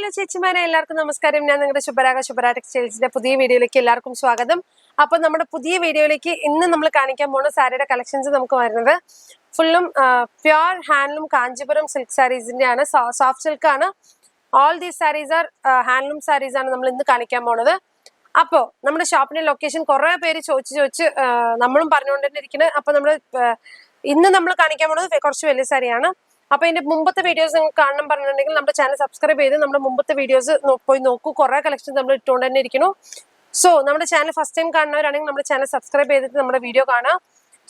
Hello ചേച്ചിമാരെ, എല്ലാവർക്കും നമസ്കാരം. ഞാൻ നിങ്ങളുടെ ശുഭരാ ടെക്സ്റ്റൈൽസിന്റെ പുതിയ വീഡിയോയിലേക്ക് എല്ലാവർക്കും സ്വാഗതം. അപ്പോൾ നമ്മുടെ പുതിയ വീഡിയോയിലേക്ക് ഇന്ന് നമ്മൾ കാണിക്കാൻ പോകുന്ന സാരിയുടെ കളക്ഷൻസ് നമുക്ക് വരുന്നത് ഫുള്ളും പ്യുർ ഹാൻഡ്ലൂം കാഞ്ചീപുരം സിൽക്ക് സാരീസിന്റെ ആണ്. സോഫ്റ്റ് സിൽക്ക് ആണ്. All these saris are handloom saris ആണ് നമ്മൾ ഇന്ന് കാണിക്കാൻ പോകുന്നത്. അപ്പോൾ നമ്മുടെ ഷോപ്പിന്റെ ലൊക്കേഷൻ കുറെ പേര് ചോദിച്ച് നമ്മളും പറഞ്ഞുകൊണ്ടിരിക്കുന്നത്. അപ്പോൾ നമ്മൾ ഇന്ന് നമ്മൾ കാണിക്കാൻ പോകുന്നത് കുറച്ച് വലിയ സാരിയാണ്. അപ്പോൾ ഇതിന്റെ മുമ്പത്തെ വീഡിയോസ് നിങ്ങൾക്ക് കാണണം പറഞ്ഞിട്ടുണ്ടെങ്കിൽ നമ്മുടെ ചാനൽ സബ്സ്ക്രൈബ് ചെയ്ത് നമ്മുടെ മുമ്പത്തെ വീഡിയോസ് പോയി നോക്കൂ. കുറെ കളക്ഷൻ നമ്മൾ ഇട്ടുകൊണ്ട് തന്നെ ഇരിക്കുന്നു. സോ നമ്മുടെ ചാനൽ ഫസ്റ്റ് ടൈം കാണുന്നവരാണെങ്കിൽ നമ്മുടെ ചാനൽ സബ്സ്ക്രൈബ് ചെയ്തിട്ട് നമ്മുടെ വീഡിയോ കാണാം.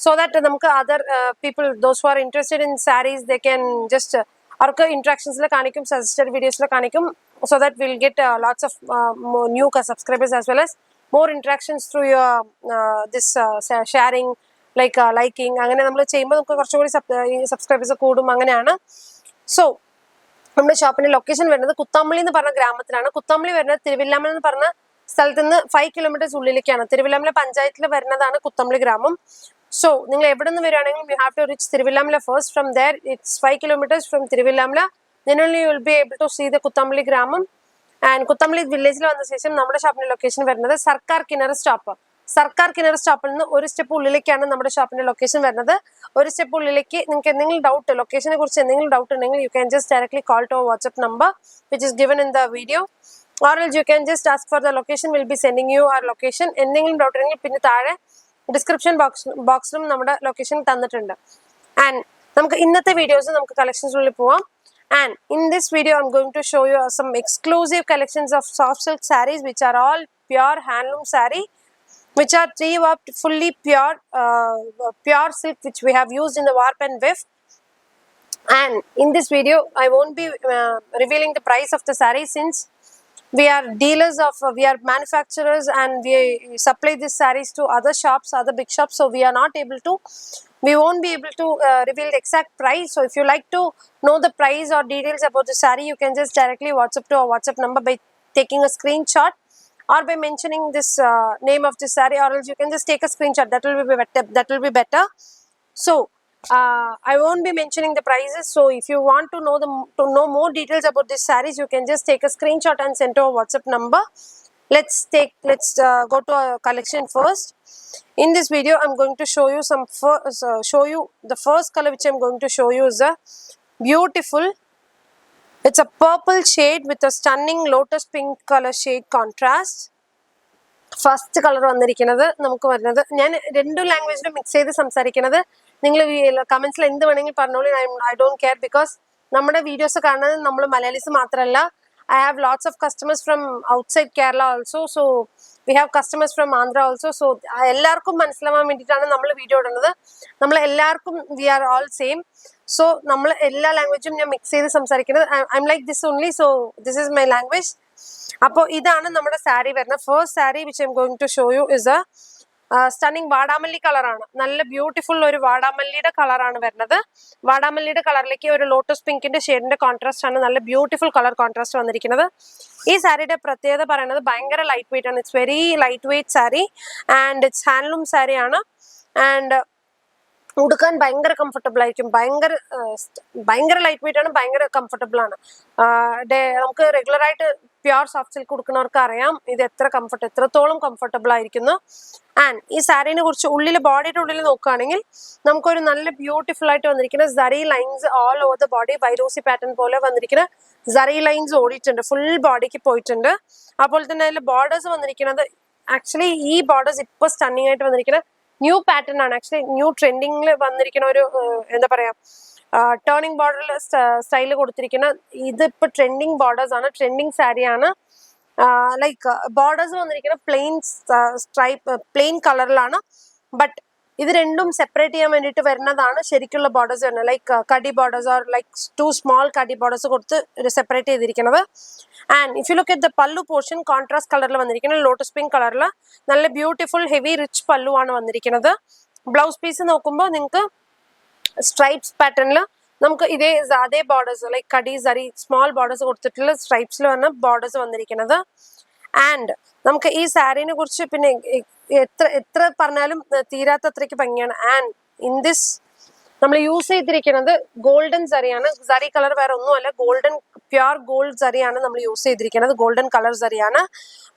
സോ ദാറ്റ് നമുക്ക് other people those who are interested in saris they can just അവർക്ക് ഇന്ററാക്ഷൻസിൽ കാണിക്കും, സജസ്റ്റഡ് വീഡിയോസിൽ കാണിക്കും. So that will get lots of new subscribers as well as more interactions through your this sharing like liking. അങ്ങനെ നമ്മൾ ചെയ്യുമ്പോൾ നമുക്ക് കുറച്ചുകൂടി സബ്സ്ക്രൈബേഴ്സ് കൂടും. അങ്ങനെയാണ്. സോ നമ്മുടെ ഷോപ്പിന്റെ ലൊക്കേഷൻ വരുന്നത് കുത്താമ്പള്ളി എന്ന് പറഞ്ഞ ഗ്രാമത്തിലാണ്. കുത്താമ്പള്ളി വരുന്നത് തിരുവില്ലാമല എന്ന് പറഞ്ഞ സ്ഥലത്ത് നിന്ന് 5 കിലോമീറ്റേഴ്സ് ഉള്ളിലേക്കാണ്. തിരുവില്ലാമല പഞ്ചായത്തിൽ വരുന്നതാണ് കുത്താമ്പള്ളി ഗ്രാമം. സോ നിങ്ങൾ എവിടെ നിന്ന് വരികയാണെങ്കിലും you have to reach Thiruvilwamala first. From there it's 5 kilometres from Thiruvilwamala. Then only you will be able to see the Kuthampully gramam. And Kuthampully വില്ലേജിൽ വന്ന ശേഷം നമ്മുടെ ഷോപ്പിന്റെ ലൊക്കേഷൻ വരുന്നത് സർക്കാർ കിണർ സ്റ്റോപ്പ്. സർക്കാർ കിണർ സ്റ്റോപ്പിൽ നിന്ന് ഒരു സ്റ്റെപ്പ് ഉള്ളിലേക്കാണ് നമ്മുടെ ഷോപ്പിന്റെ ലൊക്കേഷൻ വരുന്നത്. ഒരു സ്റ്റെപ്പ് ഉള്ളിലേക്ക് നിങ്ങൾക്ക് എന്തെങ്കിലും ഡൗട്ട്, ലൊക്കേഷനെ കുറിച്ച് എന്തെങ്കിലും ഡൗട്ട് ഉണ്ടെങ്കിൽ you can just directly call to WhatsApp number which is given in the video, or else you can just ask for the location. We'll be sending you our location. എന്തെങ്കിലും doubt ഉണ്ടെങ്കിൽ പിന്നെ താഴെ description ബോക്സിലും നമ്മുടെ location തന്നിട്ടുണ്ട്. And നമുക്ക് ഇന്നത്തെ videos നമുക്ക് കളക്ഷൻസിനുള്ളിൽ പോവാം. And in this video I'm going to show you some exclusive collections of soft silk sarees which are all pure handloom saree, which are three-warped fully pure silk which we have used in the warp and weft. And in this video I won't be revealing the price of the saree, since we are dealers of we are manufacturers and we supply these sarees to other shops, other big shops. So we won't be able to reveal the exact price. So if you like to know the price or details about the saree, you can just directly WhatsApp to our WhatsApp number by taking a screenshot or by mentioning this name of the saree, or else you can just take a screenshot. That will be better. So I won't be mentioning the prices. So if you want to know more details about these sarees, you can just take a screenshot and send to our WhatsApp number. Let's go to our collection first. In this video I'm going to show you the first color which I'm going to show you is a beautiful, it's a purple shade with a stunning lotus pink color shade contrast. First colour വന്നിരിക്കുന്നത് നമുക്ക് വരുന്നത്, ഞാൻ രണ്ട് ലാംഗ്വേജിലും mix ചെയ്ത് സംസാരിക്കുന്നത്. നിങ്ങൾ കമന്റ്സിൽ എന്ത് വേണമെങ്കിൽ പറഞ്ഞോളൂ. ഐ ഡോണ്ട് കെയർ, ബിക്കോസ് നമ്മുടെ വീഡിയോസ് കാണുന്നത് നമ്മൾ മലയാളീസ് മാത്രമല്ല. I have lots of customers from outside Kerala also. So we have customers from Andhra also. So എല്ലാവർക്കും മനസ്സിലാവാൻ വേണ്ടിയിട്ടാണ് നമ്മൾ വീഡിയോ ഇടുന്നത്. നമ്മൾ എല്ലാവർക്കും we are all same. So നമ്മൾ എല്ലാ ലാംഗ്വേജും ഞാൻ മിക്സ് ചെയ്ത് സംസാരിക്കുന്നത്. I'm like this only. So this is my language. അപ്പോൾ ഇതാണ് നമ്മുടെ സാരി വരുന്നത്. First sari which I'm going to show you is a stunning വാടാമല്ലി കളറാണ്. നല്ല ബ്യൂട്ടിഫുൾ ഒരു വാടാമല്ലിയുടെ കളറാണ് വരുന്നത്. വാടാമല്ലിയുടെ കളറിലേക്ക് ഒരു ലോട്ടസ് പിങ്കിന്റെ ഷെയ്ഡിന്റെ കോൺട്രാസ്റ്റ് ആണ്. നല്ല ബ്യൂട്ടിഫുൾ കളർ കോൺട്രാസ്റ്റ് വന്നിരിക്കുന്നത്. ഈ സാരിയുടെ പ്രത്യേകത പറയുന്നത് ഭയങ്കര ലൈറ്റ് വെയിറ്റ് ആണ്. It's very light weight sari and it's handloom sari ആണ്. ആൻഡ് ഉടുക്കാൻ ഭയങ്കര കംഫർട്ടബിൾ ആയിരിക്കും. ഭയങ്കര ലൈറ്റ് വെയിറ്റ് ആണ്, ഭയങ്കര കംഫർട്ടബിൾ ആണ്. നമുക്ക് റെഗുലർ ആയിട്ട് പ്യുർ സോഫ്റ്റ് സിൽക്ക് കൊടുക്കുന്നവർക്ക് അറിയാം ഇത് എത്രത്തോളം കംഫർട്ടബിൾ ആയിരിക്കുന്നു. ആൻഡ് ഈ സാരീനെ കുറിച്ച് ബോഡിയുടെ ഉള്ളിൽ നോക്കുകയാണെങ്കിൽ നമുക്കൊരു നല്ല ബ്യൂട്ടിഫുൾ ആയിട്ട് വന്നിരിക്കുന്ന sari lines all over the body, വൈറോസി പാറ്റേൺ പോലെ വന്നിരിക്കുന്ന സറി ലൈൻസ് ഓടിയിട്ടുണ്ട്, ഫുൾ ബോഡിക്ക് പോയിട്ടുണ്ട്. അതുപോലെ തന്നെ അതിൽ ബോർഡേഴ്സ് വന്നിരിക്കുന്നത്, ആക്ച്വലി ഈ ബോർഡേഴ്സ് ഇപ്പൊ സ്റ്റണ്ണിങ് ആയിട്ട് വന്നിരിക്കുന്ന ന്യൂ പാറ്റേൺ ആണ്. ആക്ച്വലി ന്യൂ ട്രെൻഡിങ്ങിൽ വന്നിരിക്കുന്ന ഒരു എന്താ പറയാ ടേണിംഗ് ബോർഡറിൽ സ്റ്റൈല് കൊടുത്തിരിക്കുന്ന ഇതിപ്പോ ട്രെൻഡിങ് ബോർഡേഴ്സ് ആണ്, ട്രെൻഡിങ് സാരിയാണ്. ലൈക്ക് ബോർഡേഴ്സ് വന്നിരിക്കുന്ന പ്ലെയിൻ കളറിലാണ്. ബട്ട് ഇത് രണ്ടും സെപ്പറേറ്റ് ചെയ്യാൻ വേണ്ടിയിട്ട് വരുന്നതാണ് ശരിക്കുള്ള ബോർഡേഴ്സ് വരുന്നത്. ലൈക്ക് കടി ബോർഡേഴ്സ് ഓർ ലൈക്ക് 2 സ്മോൾ കടി ബോർഡേഴ്സ് കൊടുത്ത് സെപ്പറേറ്റ് ചെയ്തിരിക്കുന്നത്. And if you look at the പല്ലു പോർഷൻ, കോൺട്രാസ്റ്റ് കളറിൽ വന്നിരിക്കുന്നത് ലോട്ടസ് പിങ്ക് കളറിൽ നല്ല ബ്യൂട്ടിഫുൾ ഹെവി റിച്ച് പല്ലു ആണ് വന്നിരിക്കുന്നത്. ബ്ലൗസ് പീസ് നോക്കുമ്പോൾ നിങ്ങൾക്ക് സ്ട്രൈപ്സ് പാറ്റേണിൽ നമുക്ക് അതേ ബോർഡേഴ്സ് ലൈക്ക് കടി സറി സ്മോൾ ബോർഡേഴ്സ് കൊടുത്തിട്ടുള്ള സ്ട്രൈപ്സിൽ വന്ന ബോർഡേഴ്സ് വന്നിരിക്കുന്നത്. ആൻഡ് നമുക്ക് ഈ സാരീനെ കുറിച്ച് പിന്നെ എത്ര പറഞ്ഞാലും തീരാത്തത്രയ്ക്ക് ഭംഗിയാണ്. ആൻഡ് ഇൻ ദിസ് നമ്മൾ യൂസ് ചെയ്തിരിക്കുന്നത് ഗോൾഡൻ സറിയാണ്. സറി കളർ വേറെ ഒന്നുമല്ല, ഗോൾഡൻ പ്യുർ ഗോൾഡ് സറിയാണ് നമ്മൾ യൂസ് ചെയ്തിരിക്കുന്നത്. ഗോൾഡൻ കളർ സറിയാണ്.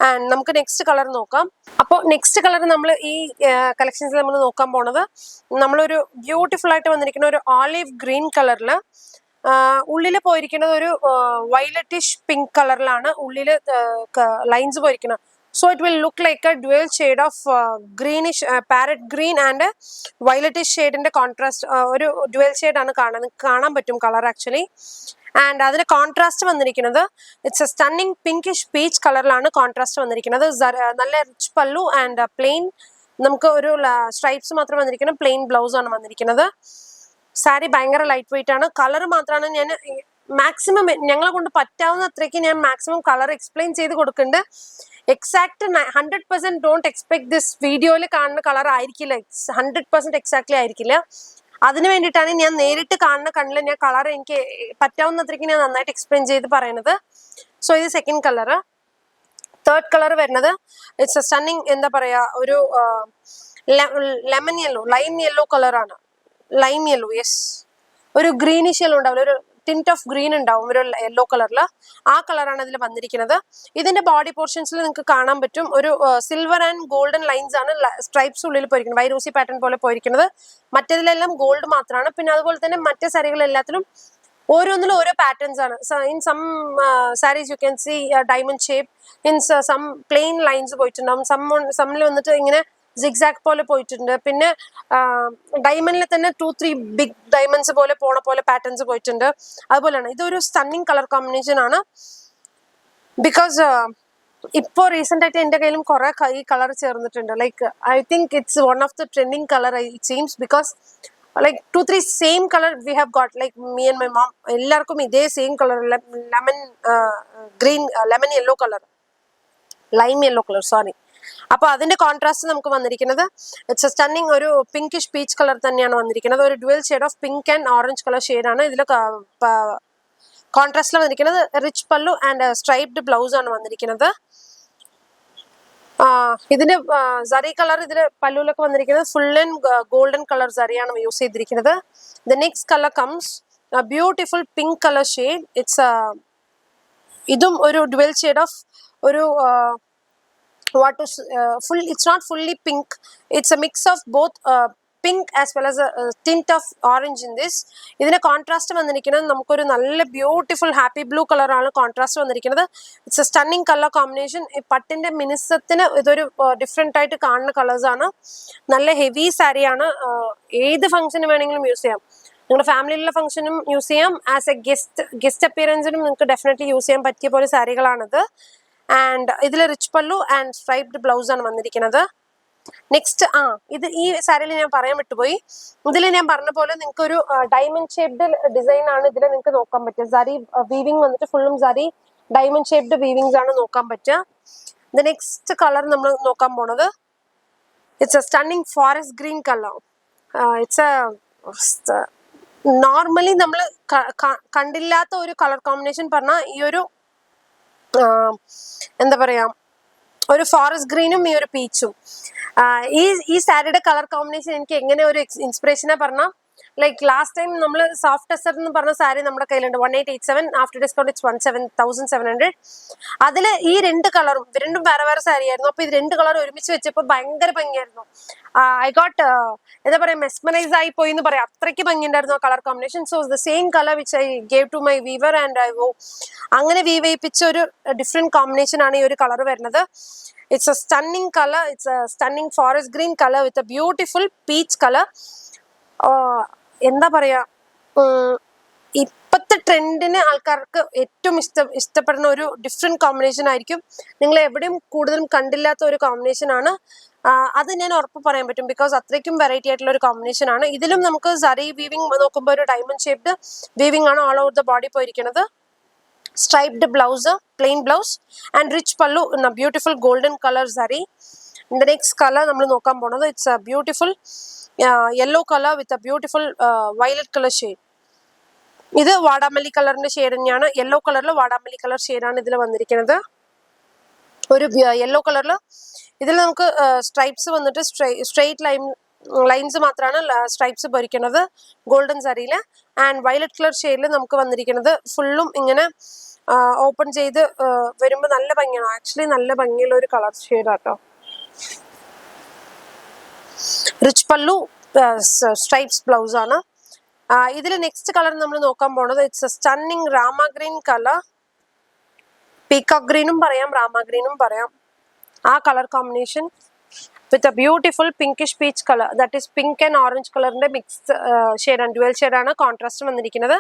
ആൻഡ് നമുക്ക് നെക്സ്റ്റ് കളർ നോക്കാം. അപ്പോൾ നെക്സ്റ്റ് കളർ നമ്മൾ ഈ കളക്ഷൻസിൽ നമ്മൾ നോക്കാൻ പോണത് നമ്മളൊരു ബ്യൂട്ടിഫുൾ ആയിട്ട് വന്നിരിക്കുന്ന ഒരു ഓലിവ് ഗ്രീൻ കളറിൽ ഉള്ളിൽ പോയിരിക്കുന്നത് ഒരു വയലറ്റിഷ് പിങ്ക് കളറിലാണ് ഉള്ളിൽ ലൈൻസ് പോയിരിക്കുന്നത്. So it will look like a dual shade of greenish parrot green and violetish shade in the contrast. ഒരു dual shade ആണ് കാണാൻ പറ്റും കളർ ആക്ച്വലി. ആൻഡ് അതിന് കോൺട്രാസ്റ്റ് വന്നിരിക്കുന്നത് it's a stunning pinkish peach കളറിലാണ് കോൺട്രാസ്റ്റ് വന്നിരിക്കുന്നത്. നല്ല റിച്ച് പല്ലു ആൻഡ് പ്ലെയിൻ, നമുക്ക് ഒരു സ്ട്രൈപ്സ് മാത്രം വന്നിരിക്കുന്നത്, പ്ലെയിൻ ബ്ലൗസ് ആണ് വന്നിരിക്കുന്നത്. സാരി ഭയങ്കര ലൈറ്റ് വെയിറ്റ് ആണ്. കളർ മാത്രമാണ് ഞാൻ മാക്സിമം ഞങ്ങളെ കൊണ്ട് പറ്റാവുന്ന അത്രയ്ക്ക് ഞാൻ മാക്സിമം കളർ എക്സ്പ്ലെയിൻ ചെയ്ത് കൊടുക്കുന്നുണ്ട്. എക്സാക്ട് 100% ഡോണ്ട് എക്സ്പെക്ട് ദിസ് വീഡിയോയിൽ കാണുന്ന കളർ ആയിരിക്കില്ല, 100% എക്സാക്ട്ലി ആയിരിക്കില്ല. അതിന് വേണ്ടിയിട്ടാണ് ഞാൻ നേരിട്ട് കാണുന്ന കണ്ണിൽ ഞാൻ കളർ എനിക്ക് പറ്റാവുന്ന അത്രയ്ക്ക് ഞാൻ നന്നായിട്ട് എക്സ്പ്ലെയിൻ ചെയ്ത് പറയുന്നത്. സോ ഇത് സെക്കൻഡ് കളർ. തേർഡ് കളർ വരുന്നത് ഇറ്റ്സ് എ സ്റ്റണ്ണിങ്, എന്താ പറയാ, ഒരു ലെമൺ യെല്ലോ, ലൈം യെല്ലോ കളറാണ്. ലൈം യെല്ലോ, യെസ്, ഒരു ഗ്രീനിഷ് യെല്ലോ ഉണ്ടാവില്ല, ഒരു ടിന്റ് ഓഫ് ഗ്രീൻ ഉണ്ടാവും ഒരു യെല്ലോ കളറിൽ. ആ കളറാണ് ഇതിൽ വന്നിരിക്കുന്നത്. ഇതിന്റെ ബോഡി പോർഷൻസിൽ നിങ്ങൾക്ക് കാണാൻ പറ്റും ഒരു സിൽവർ ആൻഡ് ഗോൾഡൻ ലൈൻസ് ആണ് സ്ട്രൈപ്സ് ഉള്ളിൽ പോയിരിക്കുന്നത്, വൈറൂസി പാറ്റേൺ പോലെ പോയിരിക്കുന്നത്. മറ്റേതിലെല്ലാം ഗോൾഡ് മാത്രമാണ്. പിന്നെ അതുപോലെ തന്നെ മറ്റേ സാരികളെല്ലാത്തിലും ഓരോന്നിലും ഓരോ പാറ്റേൺസ് ആണ്. In some saris you can see diamond shape, in some plain lines പോയിട്ടുണ്ടാവും, സമ്മിൽ വന്നിട്ട് ഇങ്ങനെ സിഗ്സാക് പോലെ പോയിട്ടുണ്ട്. പിന്നെ ഡയമണ്ടിൽ തന്നെ 2-3 ബിഗ് ഡയമണ്ട്സ് പോലെ പോലെ പാറ്റേൺസ് പോയിട്ടുണ്ട്. അതുപോലെയാണ് ഇതൊരു സ്റ്റണ്ണിങ് കളർ കോമ്പിനേഷൻ ആണ്. ബിക്കോസ് ഇപ്പോൾ റീസെന്റ് ആയിട്ട് എൻ്റെ കയ്യിലും കുറെ ഈ കളർ ചേർന്നിട്ടുണ്ട്. Like I think it's one of the trending colour it seems. Because like 2-3 same color we have got, like me and my mom ellarkum idhe same color lemon green lemon yellow color, lime yellow color, sorry. അപ്പൊ അതിന്റെ contrast നമുക്ക് വന്നിരിക്കുന്നത് it's a stunning ഒരു pinkish peach colour തന്നെയാണ് വന്നിരിക്കുന്നത്. ഒരു dual shade of pink and orange colour ഷെയ്ഡാണ് ഇതിൽ കോൺട്രാസ്റ്റിൽ വന്നിരിക്കുന്നത്. Rich pallu and striped blouse ആണ് വന്നിരിക്കുന്നത്. ഇതിന്റെ സറി കളർ ഇതിൽ പല്ലുവിലൊക്കെ വന്നിരിക്കുന്നത് ഫുൾ ആൻഡ് ഗോൾഡൻ കളർ സറിയാണ് യൂസ് ചെയ്തിരിക്കുന്നത്. The next colour comes beautiful pink colour shade. ഇതും ഒരു ഡ്യുവൽ ഷെയ്ഡ് ഓഫ് ഒരു it's not fully pink, it's a mix of both pink as well as a tint of orange in this. ഇതിന്റെ contrast വന്നിരിക്കുന്നത് നമുക്കൊരു നല്ല beautiful happy blue colour ആണ് contrast വന്നിരിക്കുന്നത്. It's a stunning colour combination. ഈ പട്ടിന്റെ മിനുസത്തിന് ഇതൊരു different ആയിട്ട് കാണുന്ന കളേഴ്സ് ആണ്. നല്ല ഹെവി സാരിയാണ്. ഏത് ഫംഗ്ഷന് വേണമെങ്കിലും യൂസ് ചെയ്യാം. നിങ്ങളുടെ ഫാമിലിയിലുള്ള ഫംഗ്ഷനും യൂസ് ചെയ്യാം, ആസ് എ ഗസ്റ്റ് അപ്പിയറൻസിനും നിങ്ങൾക്ക് ഡെഫിനറ്റ്ലി യൂസ് ചെയ്യാൻ പറ്റിയ പോലെ സാരികളാണിത്. ആൻഡ് ഇതിൽ rich pallu and striped blouse ആണ് വന്നിരിക്കുന്നത്. നെക്സ്റ്റ് ഇത് ഈ സാരിയിൽ ഞാൻ പറയാൻ വിട്ടുപോയി. ഇതിൽ ഞാൻ പറഞ്ഞ പോലെ നിങ്ങൾക്ക് ഒരു ഡയമണ്ട് ഷേപ്ഡ് ഡിസൈൻ ആണ് ഇതിൽ നിങ്ങൾക്ക് നോക്കാൻ പറ്റുക. സരി വീവിങ് വന്നിട്ട് ഫുള്ളും സരി ഡയമണ്ട് ഷേപ്ഡ് വീവിങ്സ് ആണ് നോക്കാൻ പറ്റുക. ദ നെക്സ്റ്റ് കളർ നമ്മൾ നോക്കാൻ പോണത് it's a stunning forest green colour. It's A normally നമ്മൾ കണ്ടില്ലാത്ത ഒരു കളർ കോമ്പിനേഷൻ പറഞ്ഞാൽ ഈ ഒരു എന്താ പറയാ, ഒരു ഫോറസ്റ്റ് ഗ്രീനും ഈ ഒരു പീച്ചും. ഈ സാരിയുടെ കളർ കോമ്പിനേഷൻ എനിക്ക് എങ്ങനെ ഒരു ഇൻസ്പിറേഷനാ പറഞ്ഞാൽ, ലൈക്ക് ലാസ്റ്റ് ടൈം നമ്മൾ സോഫ്റ്റ് ടെസർ എന്ന് പറഞ്ഞ സാരി നമ്മുടെ കയ്യിലുണ്ട് 1887, ആഫ്റ്റർ ഡിസ്കൗണ്ട് ഇറ്റ്സ് 17,700. അതിൽ ഈ രണ്ട് കളറും രണ്ടും വേറെ വേറെ സാരി ആയിരുന്നു. അപ്പൊ ഇത് രണ്ട് കളർ ഒരുമിച്ച് വെച്ചപ്പോൾ ഭയങ്കര ഭംഗിയായിരുന്നു. ഐ ഗോട്ട് എന്താ പറയാ, മെസ്മറൈസ് ആയി പോയി എന്ന് പറയാം, അത്രയ്ക്ക് ഭംഗിയുണ്ടായിരുന്നു ആ colour combination. So the same colour which I gave to my weaver and I അങ്ങനെ വീവ് ചെയ്യിപ്പിച്ച ഒരു ഡിഫറെന്റ് കോമ്പിനേഷൻ ആണ് ഈ ഒരു കളർ വരുന്നത്. It's a stunning colour. It's a stunning forest green colour with a beautiful peach colour. എന്താ പറയാ, ഇപ്പോഴത്തെ ട്രെൻഡിന് ആൾക്കാർക്ക് ഏറ്റവും ഇഷ്ടപ്പെടുന്ന ഒരു ഡിഫറെന്റ് കോമ്പിനേഷൻ ആയിരിക്കും. നിങ്ങൾ എവിടെയും കൂടുതലും കണ്ടില്ലാത്ത ഒരു കോമ്പിനേഷൻ ആണ്. അത് ഞാൻ ഉറപ്പ് പറയാൻ പറ്റും, ബിക്കോസ് അത്രയ്ക്കും വെറൈറ്റി ആയിട്ടുള്ള ഒരു കോമ്പിനേഷൻ ആണ്. ഇതിലും നമുക്ക് സറി വീവിങ് നോക്കുമ്പോൾ ഒരു ഡയമണ്ട് ഷേപ്ഡ് വീവിങ് ആണ് ഓൾ ഓവർ ദ ബോഡി പോയിരിക്കുന്നത്. Striped blouse, plain blouse and rich pallu in a beautiful golden colour sari. The next colour നമ്മൾ നോക്കാൻ പോണത് it's a beautiful yellow colour with a beautiful violet colour shade. ഇത് വാടാമല്ലി കളറിന്റെ shade തന്നെയാണ്. Yellow കളറിൽ വാടാമല്ലി colour ഷെയ്ഡാണ് ഇതിൽ വന്നിരിക്കുന്നത്. ഒരു യെല്ലോ കളറിൽ ഇതിൽ നമുക്ക് സ്ട്രൈപ്സ് വന്നിട്ട് സ്ട്രെയിറ്റ് ലൈൻ ലൈൻസ് മാത്രമാണ് സ്ട്രൈപ്സ് പോയിരിക്കുന്നത് ഗോൾഡൻ സാരിയിൽ. ആൻഡ് വയലറ്റ് കളർ ഷെയ്ഡിൽ നമുക്ക് വന്നിരിക്കുന്നത് ഫുള്ളും ഇങ്ങനെ ഓപ്പൺ ചെയ്ത് വരുമ്പോൾ നല്ല ഭംഗിയാണ്. ആക്ച്വലി നല്ല ഭംഗിയുള്ള ഒരു കളർ ഷെയ്ഡാട്ടോ. റിച്ച് പല്ലു സ്ട്രൈപ്സ് ബ്ലൗസ് ആണ്. ഇതിൽ നെക്സ്റ്റ് കളർ നമ്മൾ നോക്കാൻ പോണത് it's a stunning Rama green colour. Peacock ഗ്രീനും പറയാം, രാമ ഗ്രീനും പറയാം. ആ colour combination with a beautiful pinkish peach colour, that is pink and orange കളറിന്റെ മിക്സ് ഷെയ്ഡാണ്, ഡ്യുവൽ ഷെയ്ഡാണ് കോൺട്രാസ്റ്റ് വന്നിരിക്കുന്നത്.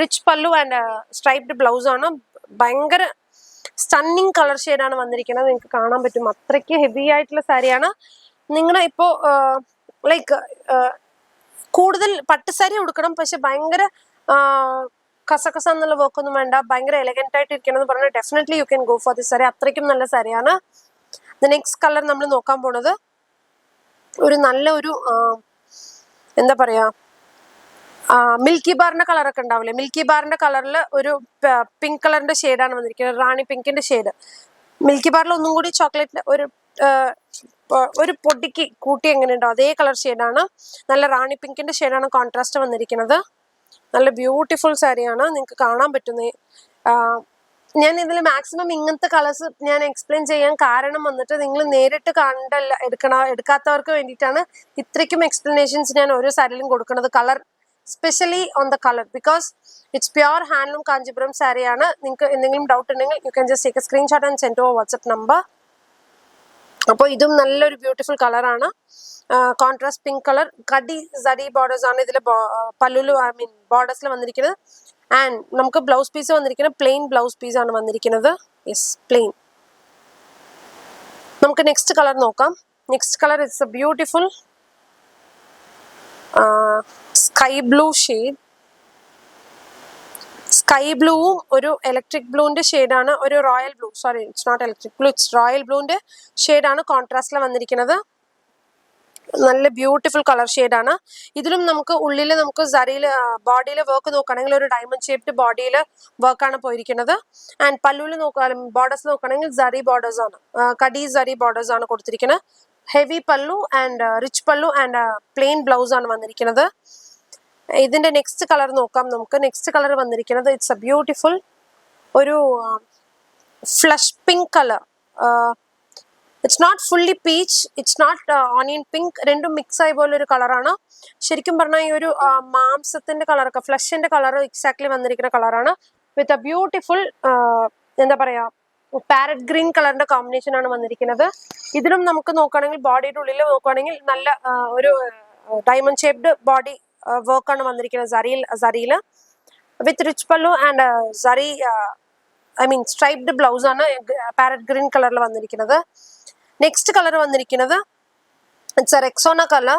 Rich pallu and striped blouse ആണ്. ഭയങ്കര സ്റ്റണ്ണിങ് കളർ ഷെയ്ഡാണ് വന്നിരിക്കുന്നത്. നിങ്ങൾക്ക് കാണാൻ പറ്റും അത്രയ്ക്ക് ഹെവി ആയിട്ടുള്ള സാരിയാണ്. നിങ്ങൾ ഇപ്പോൾ ലൈക്ക് കൂടുതൽ പട്ടുസാരി ഉടുക്കണം, പക്ഷെ ഭയങ്കര കസകസ എന്നുള്ള വർക്കൊന്നും വേണ്ട, ഭയങ്കര എലഗന്റ് ആയിട്ട് ഇരിക്കണം എന്ന് പറഞ്ഞാൽ definitely you can go for this sari. അത്രയ്ക്കും നല്ല സാരിയാണ്. നെക്സ്റ്റ് കളർ നമ്മൾ നോക്കാൻ പോണത് ഒരു നല്ല ഒരു എന്താ പറയാ മിൽക്കി ബാറിന്റെ കളറൊക്കെ ഉണ്ടാവില്ലേ, മിൽക്കി ബാറിന്റെ കളറിൽ ഒരു പിങ്ക് കളറിന്റെ ഷെയ്ഡാണ് വന്നിരിക്കുന്നത്, റാണി പിങ്കിന്റെ ഷെയ്ഡ്. മിൽക്കി ബാറിൽ ഒന്നും കൂടി ചോക്ലേറ്റ് ഒരു പൊടിക്ക് കൂട്ടി എങ്ങനെ ഉണ്ടോ അതേ കളർ ഷെയ്ഡാണ്. നല്ല റാണി പിങ്കിന്റെ ഷെയ്ഡാണ് കോൺട്രാസ്റ്റ് വന്നിരിക്കുന്നത്. നല്ല ബ്യൂട്ടിഫുൾ സാരിയാണ്, നിങ്ങൾക്ക് കാണാൻ പറ്റുന്നേ. ഞാൻ ഇതിൽ മാക്സിമം ഇങ്ങനത്തെ കളേഴ്സ് ഞാൻ എക്സ്പ്ലെയിൻ ചെയ്യാൻ കാരണം വന്നിട്ട് നിങ്ങൾ നേരിട്ട് കണ്ടല്ല എടുക്കാത്തവർക്ക് വേണ്ടിയിട്ടാണ് ഇത്രയ്ക്കും എക്സ്പ്ലനേഷൻസ് ഞാൻ ഓരോ സാരിയിലും കൊടുക്കുന്നത്. Colour specially on the colour because it's pure handloom Kanchipuram സാരിയാണ്. നിങ്ങൾക്ക് എന്തെങ്കിലും ഡൗട്ട് ഉണ്ടെങ്കിൽ you can just take a screenshot and send to WhatsApp number. അപ്പോൾ ഇതും നല്ലൊരു ബ്യൂട്ടിഫുൾ കളറാണ്. കോൺട്രാസ്റ്റ് പിങ്ക് കളർ, കടി സരി ബോർഡേഴ്സ് ആണ് ഇതിൽ പല്ലുലു ബോർഡേഴ്സിൽ വന്നിരിക്കുന്നത്. ആൻഡ് നമുക്ക് ബ്ലൗസ് പീസ് വന്നിരിക്കുന്നത് പ്ലെയിൻ ബ്ലൗസ് പീസ് ആണ് വന്നിരിക്കുന്നത്. Yes, plain. നമുക്ക് നെക്സ്റ്റ് കളർ നോക്കാം. Next colour it's a beautiful sky blue shade. Sky ബ്ലൂവും ഒരു ഇലക്ട്രിക് ബ്ലൂവിന്റെ ഷെയ്ഡാണ്, ഒരു royal blue, sorry it's not electric blue, it's royal ബ്ലൂവിന്റെ ഷെയ്ഡാണ് കോൺട്രാസ്റ്റിൽ വന്നിരിക്കുന്നത്. നല്ല ബ്യൂട്ടിഫുൾ കളർ ഷെയ്ഡാണ്. ഇതിലും നമുക്ക് ഉള്ളിൽ നമുക്ക് സരിയിൽ ബോഡിയിൽ വർക്ക് നോക്കുകയാണെങ്കിൽ ഒരു ഡയമണ്ട് ഷേപ്ഡ് ബോഡിയിൽ വർക്കാണ് പോയിരിക്കുന്നത്. ആൻഡ് പല്ലുവിൽ ബോർഡേഴ്സ് നോക്കുകയാണെങ്കിൽ സരി ബോർഡേഴ്സ് ആണ്, കടി സരി ബോർഡേഴ്സ് ആണ് കൊടുത്തിരിക്കുന്നത്. Heavy pallu and rich pallu and plain blouse ആണ് വന്നിരിക്കുന്നത്. ഇതിന്റെ നെക്സ്റ്റ് കളർ നോക്കാം നമുക്ക്. നെക്സ്റ്റ് കളർ വന്നിരിക്കുന്നത് ഇറ്റ്സ് എ ബ്യൂട്ടിഫുൾ ഒരു flush pink colour. It's not fully peach, it's not onion pink, രണ്ടും മിക്സ് ആയ പോലെ ഒരു കളറാണ്. ശരിക്കും പറഞ്ഞാൽ ഈ ഒരു മാംസത്തിന്റെ കളറൊക്കെ ഫ്ലഷിന്റെ കളർ എക്സാക്ട്ലി വന്നിരിക്കുന്ന കളറാണ്. വിത്ത് എ ബ്യൂട്ടിഫുൾ എന്താ പറയാ പാരറ്റ് ഗ്രീൻ കളറിന്റെ കോമ്പിനേഷൻ ആണ് വന്നിരിക്കുന്നത്. ഇതിലും നമുക്ക് നോക്കുകയാണെങ്കിൽ ബോഡിയുടെ ഉള്ളിൽ നോക്കുകയാണെങ്കിൽ നല്ല ഒരു ഡയമണ്ട് ഷേപ്ഡ് ബോഡി വർക്കാണ് വന്നിരിക്കുന്നത് സരിയിൽ വിത്ത് റിച്ച് പല്ലു ആൻഡ് സരി സ്ട്രൈപ്ഡ് ബ്ലൗസ് ആണ് പാരറ്റ് ഗ്രീൻ കളറിൽ വന്നിരിക്കുന്നത്. നെക്സ്റ്റ് കളർ വന്നിരിക്കുന്നത് ഇറ്റ്സ് എ റെക്സോണ കളർ.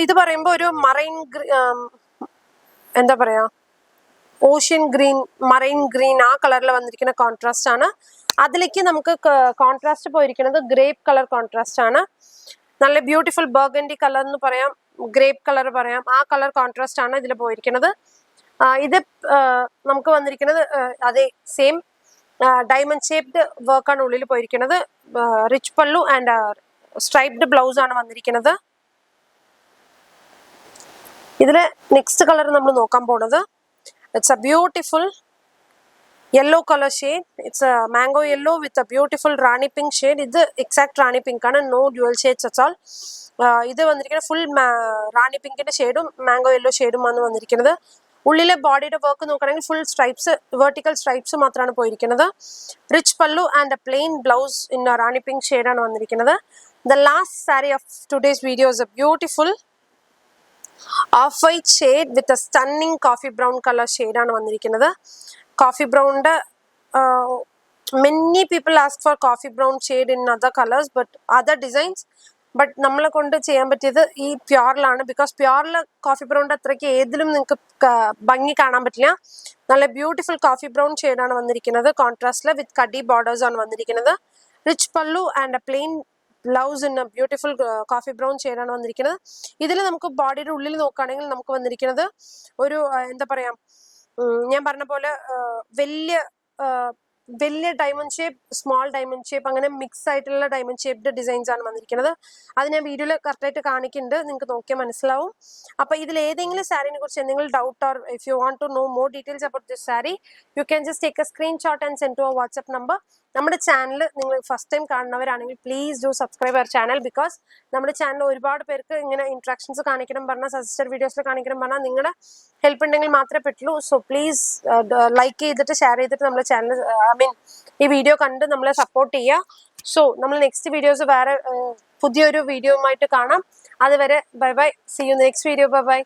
ഇത് പറയുമ്പോൾ ഒരു മറൈൻ എന്താ പറയാ ഓഷ്യൻ ഗ്രീൻ, മറൈൻ ഗ്രീൻ ആ കളറിൽ വന്നിരിക്കുന്ന കോൺട്രാസ്റ്റ് ആണ്. അതിലേക്ക് നമുക്ക് കോൺട്രാസ്റ്റ് പോയിരിക്കുന്നത് ഗ്രേപ്പ് കളർ കോൺട്രാസ്റ്റ് ആണ്. നല്ല ബ്യൂട്ടിഫുൾ ബർഗൻഡി കളർ എന്ന് പറയാം, ഗ്രേപ്പ് കളർ പറയാം, ആ കളർ കോൺട്രാസ്റ്റ് ആണ് ഇതിൽ പോയിരിക്കുന്നത്. ഇത് നമുക്ക് വന്നിരിക്കുന്നത് അതേ സെയിം ഡയമണ്ട് ഷേപ്ഡ് വർക്കാണ് ഉള്ളിൽ പോയിരിക്കുന്നത്. Rich pallu and striped blouse ആണ് വന്നിരിക്കുന്നത്. ഇതില് നെക്സ്റ്റ് കളർ നമ്മൾ നോക്കാൻ പോണത് it's a beautiful yellow colour shade. It's a mango yellow with a beautiful rani pink shade. ഇത് എക്സാക്ട് റാണി പിങ്ക് ആണ്, no dual shades at all. ഇത് വന്നിരിക്കുന്നത് ഫുൾ റാണി പിങ്കിന്റെ ഷെയ്ഡും മാംഗോ യെല്ലോ ഷെയ്ഡുമാണ് വന്നിരിക്കുന്നത്. ഉള്ളിലെ ബോഡിയുടെ വർക്ക് നോക്കുകയാണെങ്കിൽ ഫുൾ സ്ട്രൈപ്സ്, വെർട്ടിക്കൽ സ്ട്രൈപ്സ് മാത്രമാണ് പോയിരിക്കുന്നത്. Rich pallu and a plain blouse in rani pink ഷെയ്ഡാണ് വന്നിരിക്കുന്നത്. The last sari of today's video is a beautiful off white shade with a stunning coffee brown colour ഷെയ്ഡാണ് വന്നിരിക്കുന്നത്. കോഫി ബ്രൗണിന്റെ many people ask for coffee brown shade in other colours but other designs, but നമ്മളെ കൊണ്ട് ചെയ്യാൻ പറ്റിയത് ഈ പ്യോറിലാണ്. Because പ്യോറിൽ coffee ബ്രൗണിന്റെ അത്രയ്ക്ക് ഏതിലും നിങ്ങൾക്ക് ഭംഗി കാണാൻ പറ്റില്ല. നല്ല ബ്യൂട്ടിഫുൾ കോഫി ബ്രൗൺ ഷെയ്ഡാണ് വന്നിരിക്കുന്നത്. കോൺട്രാസ്റ്റില് വിത്ത് കടി ബോർഡേഴ്സ് ആണ് വന്നിരിക്കുന്നത്. Rich pallu and a plain blouse in beautiful coffee brown ഷെയ്ഡാണ് വന്നിരിക്കുന്നത്. ഇതിൽ നമുക്ക് ബോഡിയുടെ ഉള്ളിൽ നോക്കുകയാണെങ്കിൽ നമുക്ക് വന്നിരിക്കുന്നത് ഒരു എന്താ പറയാ ഞാൻ പറഞ്ഞ പോലെ വലിയ വലിയ diamond shape, small diamond shape, അങ്ങനെ മിക്സ് ആയിട്ടുള്ള ഡയമണ്ട് ഷേപ്ഡ് ഡിസൈൻസ് ആണ് വന്നിരിക്കുന്നത്. അത് ഞാൻ വീഡിയോയിൽ കറക്റ്റായിട്ട് കാണിക്കുന്നുണ്ട്, നിങ്ങൾക്ക് നോക്കിയാൽ മനസ്സിലാവും. അപ്പോൾ ഇതിൽ ഏതെങ്കിലും സാരീനെ കുറിച്ച് എന്തെങ്കിലും doubt or if you want to know more details about this sari, you can just take a screenshot and send to our WhatsApp number. നമ്മുടെ ചാനൽ നിങ്ങൾ ഫസ്റ്റ് ടൈം കാണുന്നവരാണെങ്കിൽ please do subscribe our channel. Because നമ്മുടെ channel ഒരുപാട് പേർക്ക് ഇങ്ങനെ interactions കാണിക്കണം പറഞ്ഞാൽ, suggested വീഡിയോസിൽ കാണിക്കണം പറഞ്ഞാൽ നിങ്ങളുടെ ഹെൽപ്പ് ഉണ്ടെങ്കിൽ മാത്രമേ പറ്റുള്ളൂ. സോ പ്ലീസ് ലൈക്ക് ചെയ്തിട്ട് ഷെയർ ചെയ്തിട്ട് നമ്മുടെ ചാനൽ ഈ വീഡിയോ കണ്ട് നമ്മളെ സപ്പോർട്ട് ചെയ്യുക. സോ നമ്മൾ നെക്സ്റ്റ് വീഡിയോസ് വേറെ പുതിയൊരു വീഡിയോയുമായിട്ട് കാണാം. അതുവരെ bye bye, C you next video, bye bye.